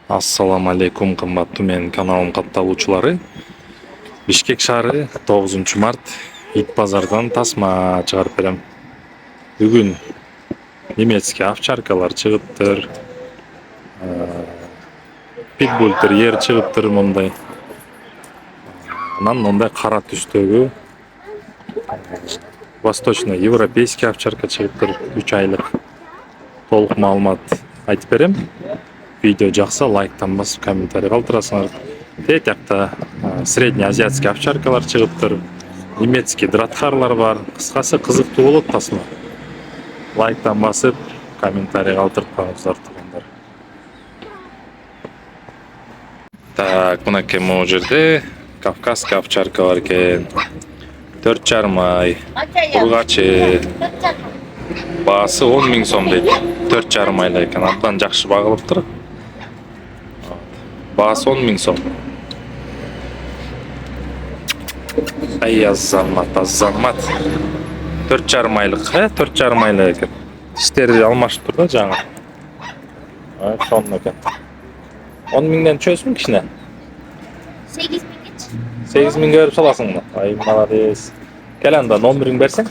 Ассаламу алейкум, кымбаттуу менин каналым катталуучулары. Бишкек шаары 9 март ит базардан тасма чыгарып берем. Бүгүн немецкий овчаркалар чыгыптыр, питбуль терьер чыгыптыр мондай. Анан мондай кара түстөгү восточный европейский овчарка чыгыптыр, 3 айлык. Толук маалымат айтып берем. Видео жакса лайктан басып комментарий калтырасыңар. Тет жакта средний азиатский овчаркалар чыгыптыр, немецкий дратхарлар бар. Кыскасы кызыктуу болот тасма. Лайктан басып комментарий калтырып коюңуздар тугандар. Так, мынакей могу жерде кавказский овчарка бар экен. 4,5 ай. Ургачы. Баасы 10 000 сом дейт. 4,5 айлык экен. Абдан жакшы багылыптыр. Баасы 10 000 сом. Ай азамат. 4,5 айлык, 4,5 айлык экен. Тиштери алмашып тур да жаңы. Сонун экен. 10 000ден чөйсүң кичине? 8 000 8 000 берип саласыңбы? Ай, молодец. Кел анда номериңди берсең?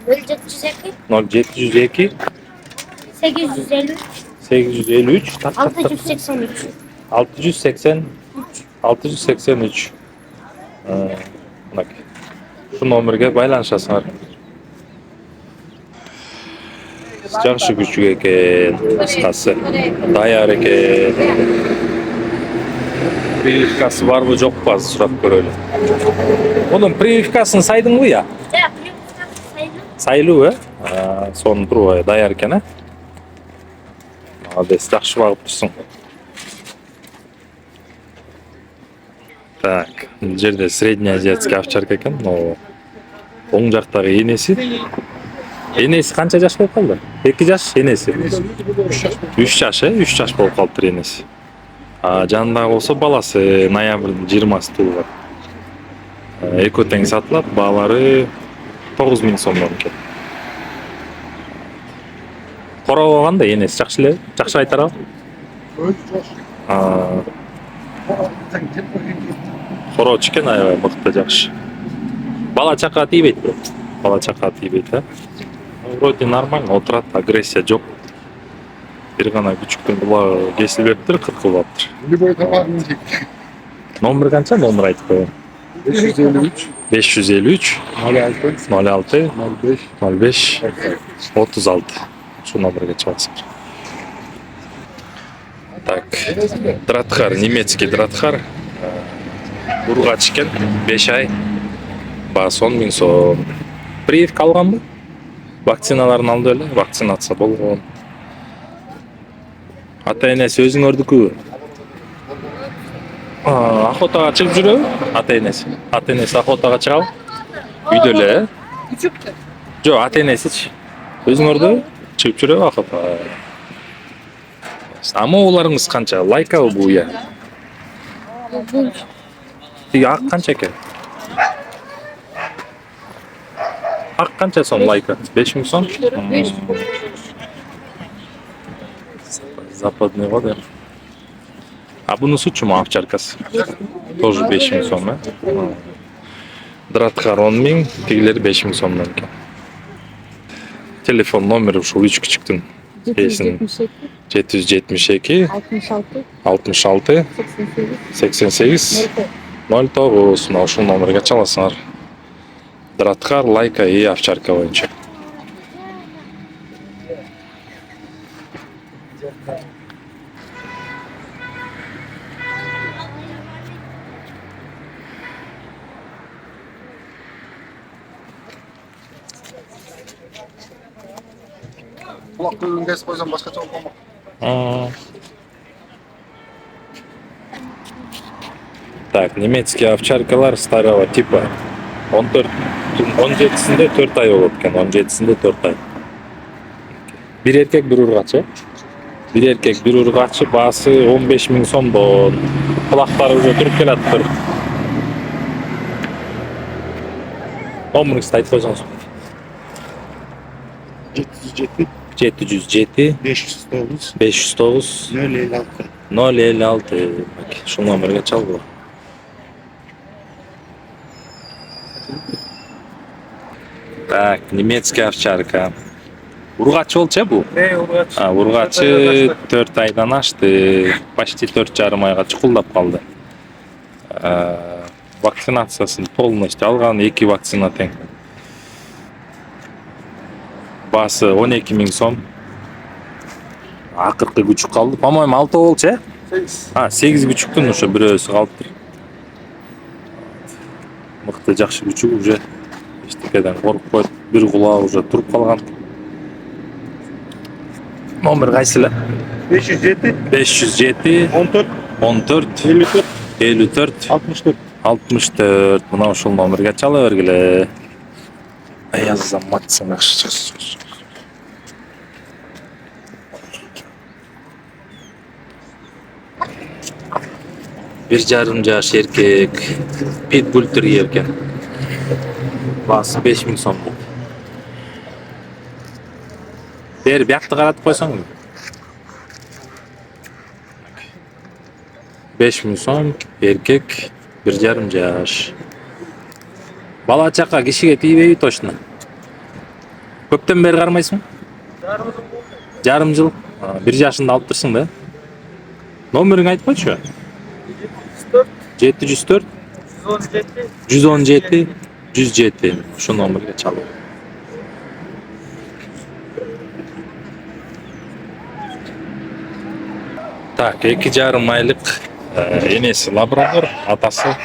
0702 0702 853 853 683 683. Мынакей. Şu номерге байланышасыңар. Жакшы күчүк экен, кыскасы. Даяр экен. Прививкасы барбы жокпу азыр сурап көрөлү. Мунун прививкасын сайдыңбы я? Да, Сайлуу, сонун турбай даяр экен, Молодец, жакшы багып турсуң. Так, бул жерде средний азиатский овчарка экен. Оң жактагы энеси. Энеси канча жаш болуп калды? 2 жаш энеси. 3 жаш, 3 жаш болуп калыптыр энеси. Жанындагы болсо баласы ноябрдын 20-сы туулган. Экөө тең сатылат, баалары 9 000 сомдон экен. Короо кандай энеси жакшы эле? Жакшы кайтарабы? Короочу экен, аябай мыкты, жакшы. Бала чака тийбейт бирок. Бала чака тийбейт, Вроде нормально отурат, агрессия жок. Бир гана күчүктүн булагы кесилип бериптир, кыркылаптыр. Любой товарный тип. Номер канча? Номер айтып коеюн. 553 06 06 05 05 36. Şu номерге чаласыңар. Так, дратхар, немецкий дратхар. Ургач экен, 5 ай. Баасы 10 000 сом. Прививка алганбы? Вакциналарын алды эле, вакцинация болгон. Ата-энеси өзүңөрдүкү? Охотага чыгып жүрөбү? Ата-энеси охотага чыгабы? Үйдө эле, Жок, ата-энесичи. Өзүңөрдү чыгып жүрөбү охотага? Уларыңыз канча? Лайкабы бул я? Тиги ак канча экен? Ак канча сом лайка? 5 000 сом? Западный го да. Бунусучу овчаркасы? Тоже 5 000 сом, Дратхар 10 000, тигилери 5 000 сомдон экен. Телефон номери ушул 3 күчүктүн. 772 66 88 09. Мына ушул номерге чаласыңар. Дратхар, лайка и овчарка боюнча. Kulak kuyruğunu kesip koysam başka olmam. Так, немецкий овчаркалар старого типа. 17-синде 4 ай болот экен, 17-синде 4 ай. Бир эркек, бир ургачы. Бир эркек, бир ургачы, баасы 15 000 сомдон. Кулактары уже туруп келаптыр. Номериңизди айтып койсоңуз. 707 707 509 509 056 056. Şu номерге чал бул. Так, немецкий овчарка. Ургачы болчу бу? Ургач. Ургачы 4 айдан ашты. Почти 4,5 айга чукулдап калды. Вакцинациясын полностью алган, 2 вакцина тең. Басы 12 000 сом. Акыркы күчүк калды. По-моему 6 болчу, э? 8 күчүктүн ошо бирөөсү калыптыр. Мыкты жакшы күчүк уже эчтекеден коркпойт. Бир кулак уже туруп калган. Номер кайсы эле? 507, 507 14, 14 54, 54 64. 64. Мына ушул номерге чала бергиле. Азаматсың акчасы. 1,5 жаш эркек. Питбуль терьер экен. Басы 5 000 сом. Бери биякты каратып койсоң. 5 000 сом, эркек, 1,5 жаш. Бала чака кишиге тийбейби точно. Көптөн бери кармайсың? Жарым жыл. 1 жашында алып турсуң да? Номериң айтып койчу. 704 117 107. Şu номерге чалып. Так, 2,5 айлык энеси лабрадор, атасы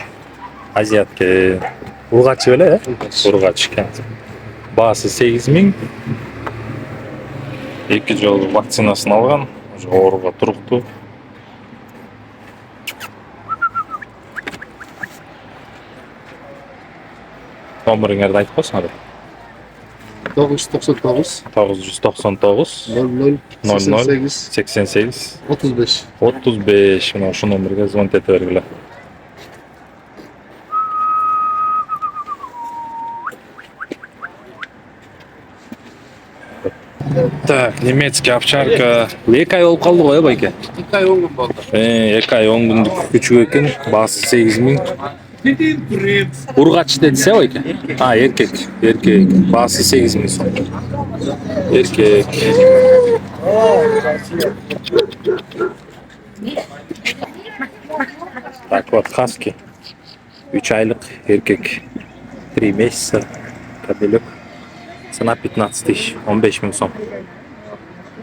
азиатке. Ургачы беле, э? Ургач экен. Баасы 8 000. 2 жолу вакцинасын алган, уже ооруга туруктуу. Номериңерди айтып койсуңар. 999, 999 00, 00 88, 88 35. 35. Мына ушул номерге звонить ете бергиле. Так, немецкий овчарка. 2 ай болуп калды го, э, байке? 2 ай 10 gün oldu. 2 ай 10 күндүк күчүк экен. Баасы 8 000. Ургач дедисе байке? Эркек. Эркек. Баасы 8 000 сом. Эркек. Так вот, хаски. 3 айлык эркек. 3 месяца. Кобелек. Цена 15 000, 15 000 сом.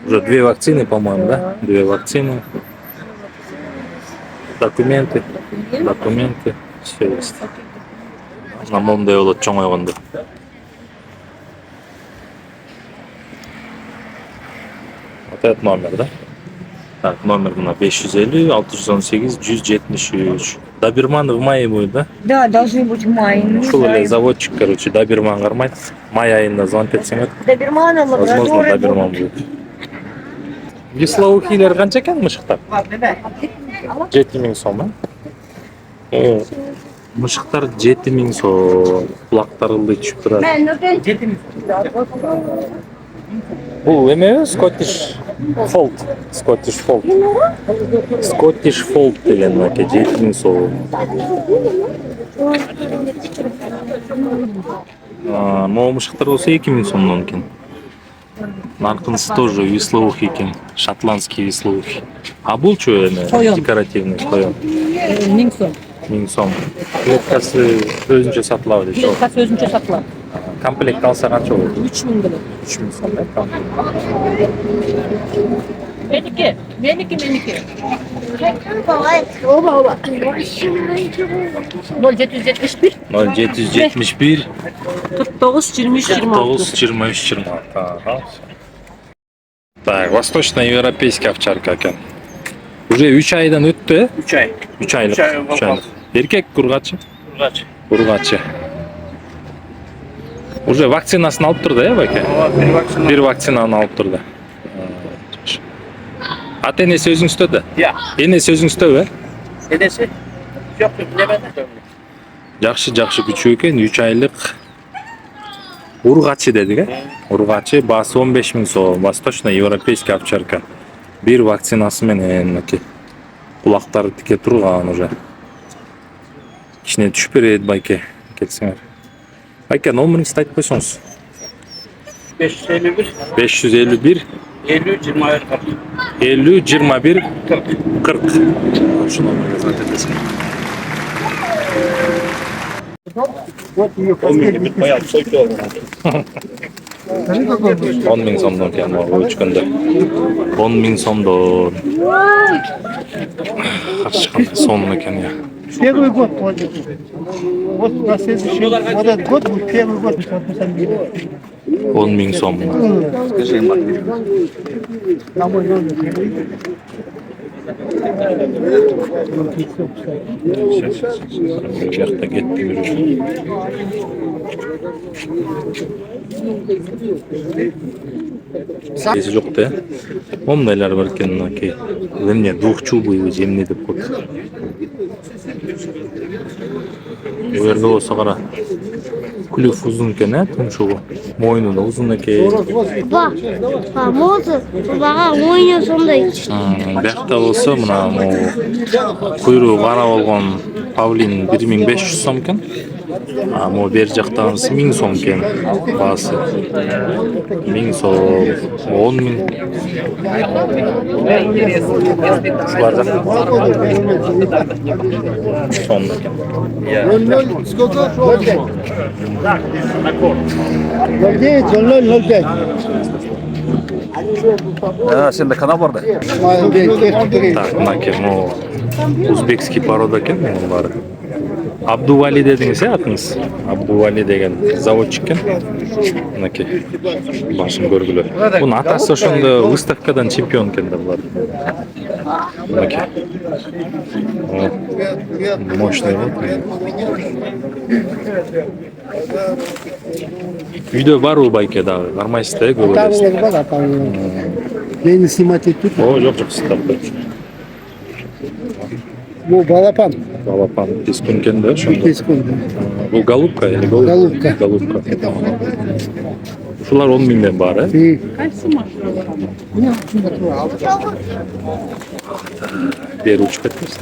Уже 2 вакцины, по-моему, да? 2 вакцины. Документы. Все есть. На момдай болот чоңойгондо. Вот этот номер, да? Так, номер мына 550 618 173. Доберман в мае будет, да? Да, должны быть в мае. Не Ушул эле знаю. заводчик, короче, доберман кармайт. Май айында звонить этсеңер, Доберманы, возможно, лабрадоры. доберман будет. Вислоухилер канча экен мышыктар? 7 000 сом, э? Мышыктар 7 000 сом. Кулактары ылдый түшүп турат. Бул эме Scottish Fold. Scottish Fold. Scottish Fold деген аке 7 000 сом. Могу мышыктар болсо 2 000 сомдон экен. Наркынысы тоже вислоухий экен. Шотландский вислоухий. А булчу эме Коён. декоративный коён. 1000 сом. 1000 сом. Клеткасы өзүнчө сатылабы дейт. Клеткасы өзүнчө сатылат. Комплект алса канча болот? 3000 болот. 3000 сом, да? Меники. 0771 0771 49 23 26. 49 23 26. Ага. Так, восточноевропейский овчарка экен. Уже 3 айдан өттү, э? 3 ay. 3 айлык. 3 ай болуп 3 айлык. Эркек ургачы? Urgaç. Ургачы. Уже вакцинасын алып турду, э, байке? Bir vaksın. Бир вакцинаны алып турду. Ата энеси өзүңүздө да? Ya. Энеси өзүңүздө, э? Edesi. Yok bilemedim. Жакшы күчүк экен, 3 айлык. Ургачы дедик, э? Ургачы баасы 15 000 сом. Восточноевропейский овчарка. Бир вакцинасы менен, Kulaqtары тике турган уже. Кичине түшүп берет байке. Келсеңер. Байке, номеріңізді айтып қойсаңыз. 551 551 50 21 50 21 40. Şu номеріңізді айтып кетесің. 10 миң сомдон екен мага өчкөндө. 10 миң сомдон. Ачканда сом экен я. Первый год вот на следующий вот этот год будет первый год на самом деле. 10 миң сом. На мой номер. Bu жақта кетті жүріп. Есі жоқ та. Ондайлар бар екен мынакей. Эмне двухчубый эмне деп коет. Бу жерде болсо кара. Клюв узун экен, тумшугу. Мойну да узун экен. Мозы бага ойноо сондай. Биякта болсо мына куйругу кара болгон павлин 1500 сом экен. А могу бер жактагысы 1000 сом экен баасы. 1000 сом, 10 миң. Шулар жакта. Сом экен. 00 сколько? 09, 00, 05. Сенде канал бар да? Так, мынакей, узбекский порода экен мунун баары. Абдували дедиңиз, атыңыз? Абдували деген заводчик экен. Мынакей, башын көргүлө. Бунун атасы ошондо выставкадан чемпион экен да булар. Мынакей. Мощный болот. Үйдө барбы байке дагы? Кармайсыз да, көп элесиз. Мени снимать тут. О, жок, стап. Bu балапан. Балапан пескун экен да, ошондо. Пескун. Бул голубка или голубка? Голубка. Голубка. Ушулар 10 миңден бар, э? Бери учуп кетпесин.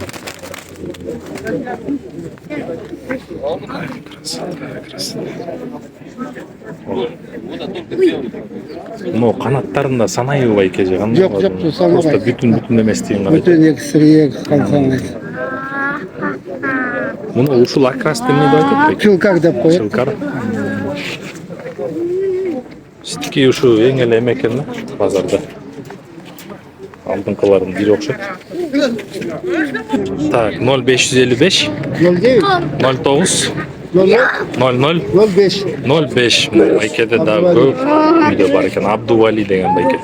Ну, канаттарында санайбы байке же кандай? Жок, жок, санабайт. Просто бүтүн эмес деген карайт. Bütün ekstriye kalkamayız. Муну ушул окрас деп эмне деп айтат? Çılkak деп koyup. Чылкар. Ситки ушу эң эле эме экен да базарда. Алдыңкылардын бири окшойт. Так, 0555 09, 09 00, 00 05. 05. Байкеде дагы көп үйдө бар экен. Абдували деген байке.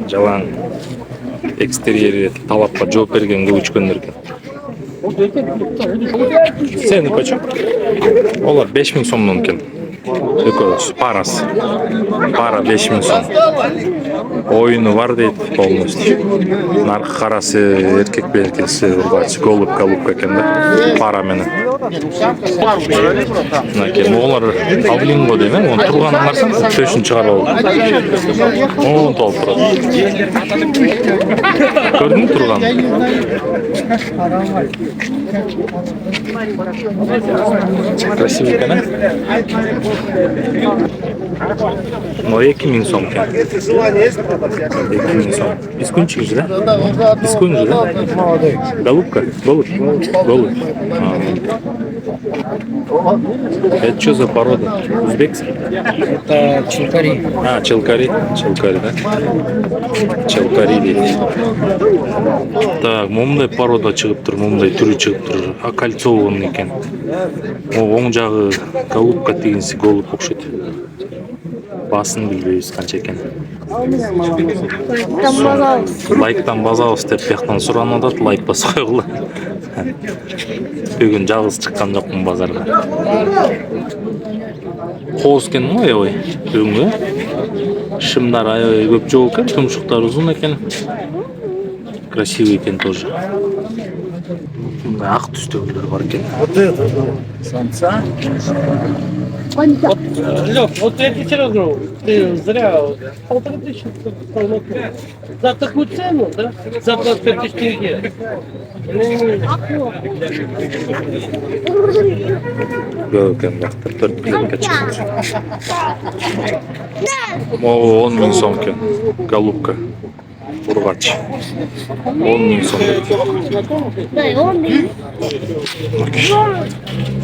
Жалаң экстерьери талапка жооп берген көп үчкөндөр экен. Сени почем? Олар 5000 сомдон экен. Экөөсү парасы. Пара 5000 сом. Oyunu var deyip полностью. Наркы карасы, эркек белгиси, урбачы, голубка экен да. Пара менен. Мынакей, олар павлинго дейм, оны турган нарсан төшүн чыгарып алып. Оны толуп турат. Көрдүңбү турган? Красивый экен, а? Ну, 2000 сом экен. 2000 сом. Пискунчик же, да? Пискун же, да? Голубка? Голубь? Голубь. Это что за порода? Узбекский? Это чилкари. А, челкари. Челкари, да? Челкари дейді. Так, момдай порода чыгып тур, момдай түрү чыгып тур. Окольцован экен. Оң жагы голубка дегенси голубь окшойт. Басын билбейбиз канча экен. Лайктан базабыз деп бияктан суранып атат, лайк басып койгула. Бүгүн жалгыз чыккан жокмун базарга. Кооз экен го аябай. Бүгүнгү шымдар аябай көп жок экен, тумшуктар узун экен. Красивый экен тоже. Ак түстөгүлөр бар экен. Самца. Лёх, вот я тебе серьезно говорю, ты зря 1500 за такую цену, да? За 25 тысяч тенге. Көп екен бақтар 4 билетке чықты. Могу 10 000 сом екен. Голубка. Ургач. 10 000 сом. Да, он değil.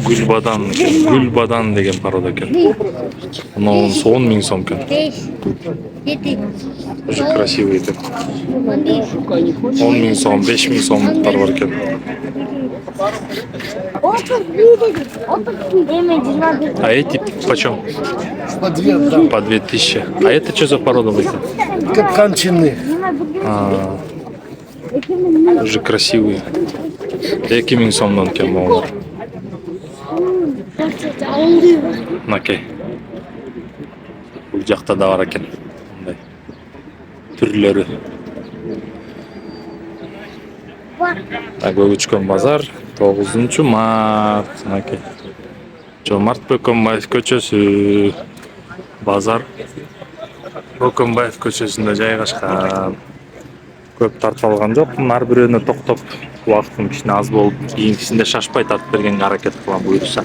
Гүлбадан екен. Гүлбадан деген порода екен. Мынауынысы 10 000 сом екен. 5, 7, Уже красивый екен. 11. 10 000 сом, 5 000 сомдықтар бар екен. 32. А эти почем? По 2, да. По 2000. А это что за порода будет? Капканчины. Уже красивые. 2 000 сомдон екен моңдар. Мынакей. Бұл жақта да бар екен. Мындай түрлері. Көкөчкөн базар 9 март. Мынакей. Жомарт Бөкөнбаев көчөсү. Базар Бөкөнбаев көчөсүндө жайгашкан. Көп тартып алган жокмун. Ар бирөөнө токтоп убакыттын кичине аз болуп, кийинкисинде шашпай тартып бергенге аракет кылам буюрса.